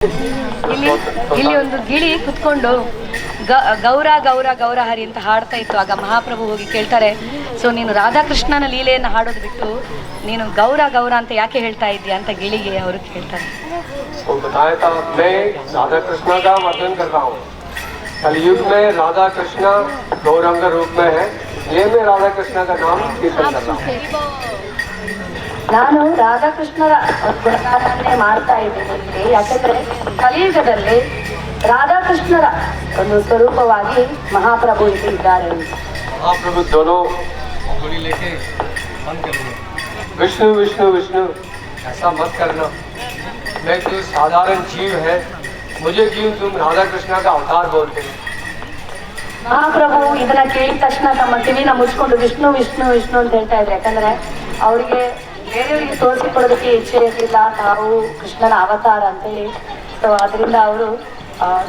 ಇಲ್ಲಿ ಒಂದು ಗಿಳಿ ಕುತ್ಕೊಂಡು ಗೌರ ಗೌರ ಗೌರ ಹರಿ ಅಂತ ಹಾಡ್ತಾ ಇತ್ತು. ಆಗ ಮಹಾಪ್ರಭು ಹೋಗಿ ಕೇಳ್ತಾರೆ, ಸೊ ನೀನು ರಾಧಾಕೃಷ್ಣನ ಲೀಲೆಯನ್ನು ಹಾಡೋದು ಬಿಟ್ಟು ನೀನು ಗೌರ ಗೌರ ಅಂತ ಯಾಕೆ ಹೇಳ್ತಾ ಇದ್ದೀಯ ಅಂತ ಗಿಳಿಗೆ ಅವರು ಕೇಳ್ತಾರೆ. राधा कृष्ण का वर्णन कर रहा हूँ। कलयुग में राधा कृष्ण गौरंग रूप में है, ये मैं राधा कृष्ण का नाम कीर्तन कर रहा हूँ। ನಾನು ರಾಧಾಕೃಷ್ಣರ ಗುಣಗಾನನ್ನೇ ಮಾಡ್ತಾ ಇದ್ದೀನಿ ಇಲ್ಲಿ. ಯಾಕೆಂದ್ರೆ ಕಲಿಯುಗದಲ್ಲಿ ರಾಧಾಕೃಷ್ಣರ ಒಂದು ಸ್ವರೂಪವಾಗಿ ಮಹಾಪ್ರಭು ಇಲ್ಲಿ ಇದ್ದಾರೆ. महाप्रभु दोनों उंगली लेके बंद करेंगे, विष्णु विष्णु विष्णु ऐसा मत करना, मैं तो साधारण जीव है, मुझे क्यों तुम राधा कृष्ण का अवतार बोलते हो। ಮಹಾಪ್ರಭು ಇದನ್ನ ಕೇಳಿದ ತಕ್ಷಣ ತಮ್ಮ ಕಿವಿನ ಮುಚ್ಕೊಂಡು ವಿಷ್ಣು ವಿಷ್ಣು ವಿಷ್ಣು ಅಂತ ಹೇಳ್ತಾ ಇದ್ರು. ಯಾಕಂದ್ರೆ ಅವರಿಗೆ ಬೇರೆಯವರಿಗೆ ತೋರಿಸಿಕೊಡೋದಕ್ಕೆ ಇಚ್ಛೆ ಇರಲಿಲ್ಲ ತಾವು ಕೃಷ್ಣನ ಅವತಾರ ಅಂತೇಳಿ. ಸೊ ಅದರಿಂದ ಅವರು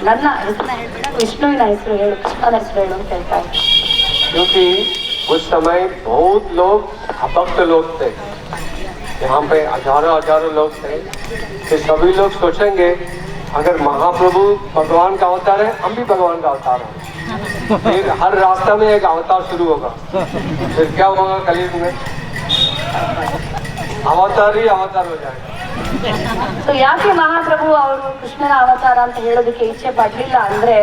ನನ್ನ ಹೆಸರನ್ನ ಹೇಳ್ಬೇಡ, ವಿಷ್ಣುವಿನ ಹೆಸರು ಹೇಳು, ಕೃಷ್ಣನ ಹೆಸರು ಹೇಳು ಅಂತ ಹೇಳ್ತಾ ಇದ್ರು. क्योंकि उस समय बहुत लोग अभक्त लोग थे, यहाँ पे हजारों हजारों लोग थे, तो सभी लोग सोचेंगे अगर महाप्रभु भगवान का अवतार है, हम भी भगवान का अवतार हैं। फिर हर रास्ता में एक अवतार शुरू होगा, फिर क्या होगा कलयुग में, अवतार ही अवतार हो जाएगा। ಸೊ ಯಾಕೆ ಮಹಾಪ್ರಭು ಅವರು ಕೃಷ್ಣನ ಅವತಾರ ಅಂತ ಹೇಳೋದಕ್ಕೆ ಇಚ್ಛೆ ಪಡ್ಲಿಲ್ಲ ಅಂದ್ರೆ,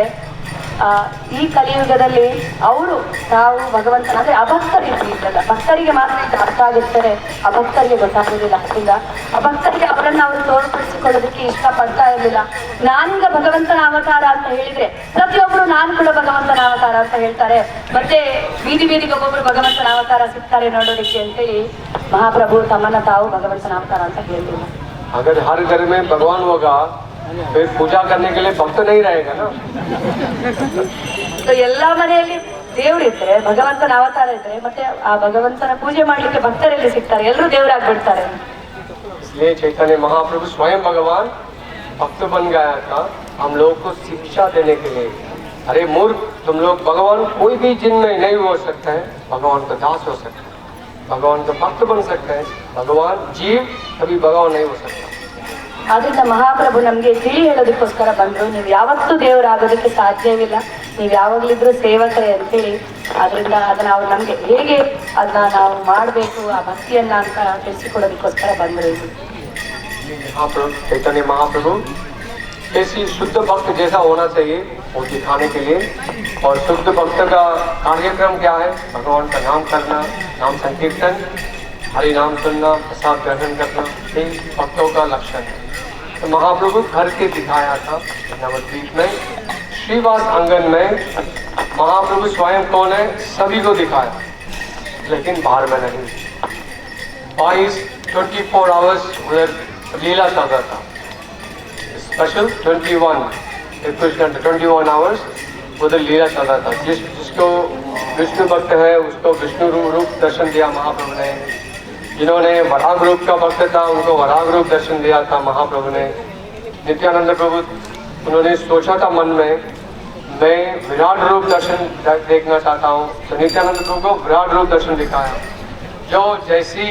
ಈ ಕಲಿಯುಗದಲ್ಲಿ ಅವರು ತಾವು ಭಗವಂತನ ಅಂದ್ರೆ ಅಭಕ್ತರಿಲ್ಲ, ಭಕ್ತರಿಗೆ ಮಾತ್ರ ಇದು ಅರ್ಥ ಆಗಿರ್ತಾರೆ, ಅಭಕ್ತರಿಗೆ ಗೊತ್ತಾಗೋದಿಲ್ಲ. ಅದರಿಂದ ಅಭಕ್ತರಿಗೆ ಅವರನ್ನ ಅವರು ತೋರ್ಪಡಿಸಿಕೊಳ್ಳೋದಕ್ಕೆ ಇಷ್ಟಪಡ್ತಾ ಇರಲಿಲ್ಲ. ನಾನೀಗ ಭಗವಂತನ ಅವತಾರ ಅಂತ ಹೇಳಿದ್ರೆ ಪ್ರತಿಯೊಬ್ಬರು ನಾನು ಕೂಡ ಭಗವಂತನ ಅವತಾರ ಅಂತ ಹೇಳ್ತಾರೆ, ಮತ್ತೆ ಬೀದಿ ಬೀದಿಗೆ ಒಬ್ಬೊಬ್ರು ಭಗವಂತನ ಅವತಾರ ಸಿಗ್ತಾರೆ ನೋಡೋದಕ್ಕೆ ಅಂತೇಳಿ ಮಹಾಪ್ರಭು ತಮ್ಮನ್ನ ತಾವು ಭಗವಂತನ ಅವತಾರ ಅಂತ ಹೇಳಿಲ್ಲ. अगर हर घर में भगवान होगा फिर पूजा करने के लिए भक्त नहीं रहेगा ना। ಸೊ ಎಲ್ಲಾ ಮನೆಯಲ್ಲಿ ದೇವರಿದ್ರೆ, ಭಗವಂತನ ಅವತಾರ ಇದ್ರೆ ಮತ್ತೆ ಆ ಭಗವಂತನ ಪೂಜೆ ಮಾಡ್ಲಿಕ್ಕೆ ಭಕ್ತರಲ್ಲಿ ಸಿಗ್ತಾರೆ, ಎಲ್ಲರೂ ದೇವರಾಗ್ಬಿಡ್ತಾರೆ. इसलिए चैतन्य महाप्रभु स्वयं भगवान भक्त बन गया था हम लोग को शिक्षा देने के लिए। अरे मूर्ख, तुम लोग भगवान कोई भी जिन में नहीं हो सकता है, भगवान का दास हो सकता है, भगवान का भक्त बन सकता है, भगवान जीव कभी भगवान नहीं हो सकता। ಆದ್ರಿಂದ ಮಹಾಪ್ರಭು ನಮ್ಗೆ ತಿಳಿ ಹೇಳೋದಕ್ಕೋಸ್ಕರ ಬಂದ್ರು, ನೀವು ಯಾವತ್ತೂ ದೇವರಾಗೋದಕ್ಕೆ ಸಾಧ್ಯವಿಲ್ಲ, ನೀವು ಯಾವಾಗ್ಲಿದ್ರು ಸೇವಕರೇ ಅಂತೇಳಿ. ಆದ್ರಿಂದ ಅದನ್ನ ಅವ್ರು ನಮ್ಗೆ ಹೇಗೆ ಅದನ್ನ ನಾವು ಮಾಡಬೇಕು ಆ ಭಕ್ತಿಯನ್ನ ಅಂತ ತಿಳಿಸಿಕೊಡೋದಕ್ಕೋಸ್ಕರ ಬಂದ್ರು. महाप्रभु चैतन्य महाप्रभु ऐसी शुद्ध भक्त जैसा होना चाहिए वो दिखाने के लिए। और शुद्ध भक्त का कार्यक्रम क्या है, भगवान का नाम करना, नाम संकीर्तन, हरि नाम सुनना, प्रसाद ग्रहण करना, ये भक्तों का लक्षण है। तो महाप्रभु घर के दिखाया था नवद्वीप में, श्रीवास आंगन में महाप्रभु स्वयं कौन है सभी को दिखाया, लेकिन बाहर में नहीं। 24 आवर्स उधर लीला चलता था, स्पेशल 21 आवर्स उधर लीला चल रहा था। जिसको विष्णु भक्त है उसको विष्णु रूप दर्शन दिया महाप्रभु ने, जिन्होंने वराग रूप का भक्त था उनको वराग रूप दर्शन दिया था महाप्रभु ने। नित्यानंद प्रभु उन्होंने सोचा था मन में मैं विराट रूप दर्शन देखना चाहता हूँ, तो नित्यानंद प्रभु को विराट रूप दर्शन दिखाया। जो जैसी